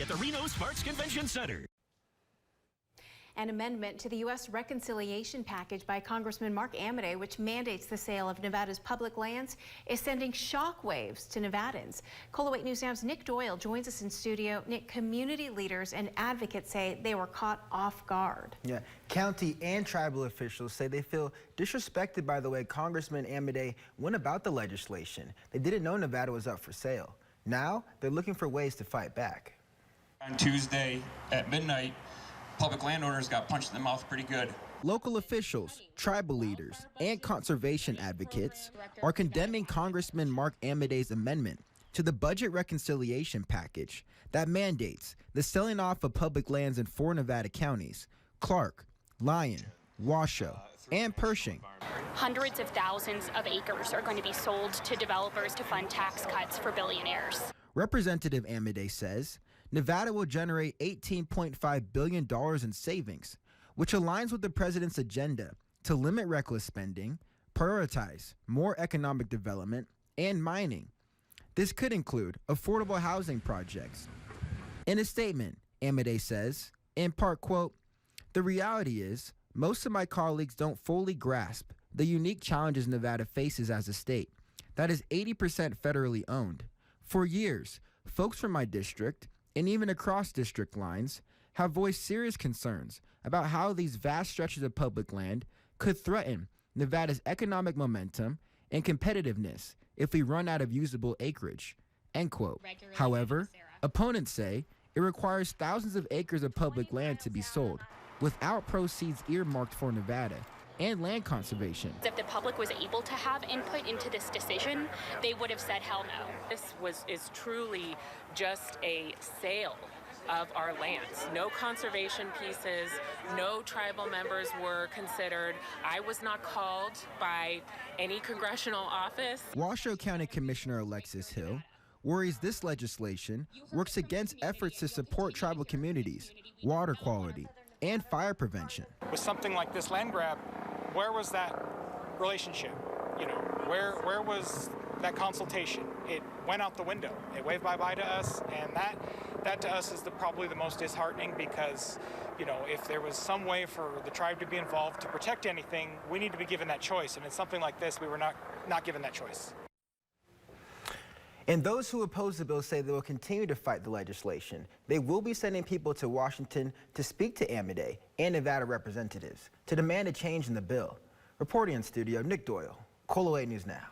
at the Reno Sparks Convention Center. An amendment to the U.S. reconciliation package by Congressman Mark Amodei, which mandates the sale of Nevada's public lands, is sending shockwaves to Nevadans. KOLO 8 News Now's Nick Doyle joins us in studio. Nick, community leaders and advocates say they were caught off guard. Yeah, county and tribal officials say they feel disrespected by the way Congressman Amodei went about the legislation. They didn't know Nevada was up for sale. Now they're looking for ways to fight back. On Tuesday at midnight, public landowners got punched in the mouth pretty good. Local officials, tribal leaders, and conservation advocates are condemning Congressman Mark Amodei's amendment to the budget reconciliation package that mandates the selling off of public lands in 4 Nevada counties: Clark, Lyon, Washoe, and Pershing. Hundreds of thousands of acres are going to be sold to developers to fund tax cuts for billionaires. Representative Amodei says Nevada will generate $18.5 billion in savings, which aligns with the president's agenda to limit reckless spending, prioritize more economic development, and mining. This could include affordable housing projects. In a statement, Amodei says, in part, quote, "The reality is, most of my colleagues don't fully grasp the unique challenges Nevada faces as a state that is 80% federally owned. For years, folks from my district, and even across district lines, have voiced serious concerns about how these vast stretches of public land could threaten Nevada's economic momentum and competitiveness if we run out of usable acreage," end quote. However, opponents say it requires thousands of acres of public land to be sold without proceeds earmarked for Nevada and land conservation. If the public was able to have input into this decision, they would have said hell no. This is truly just a sale of our lands. No conservation pieces, no tribal members were considered. I was not called by any congressional office. Washoe County Commissioner Alexis Hill worries this legislation works against efforts to support tribal communities, water quality, and fire prevention. With something like this land grab, where was that relationship? You know, where was that consultation? It went out the window. It waved bye-bye to us, and that to us is probably the most disheartening, because, you know, if there was some way for the tribe to be involved to protect anything, we need to be given that choice. And in something like this, we were not given that choice. And those who oppose the bill say they will continue to fight the legislation. They will be sending people to Washington to speak to Amodei and Nevada representatives to demand a change in the bill. Reporting in studio, Nick Doyle, KOLO 8 News Now.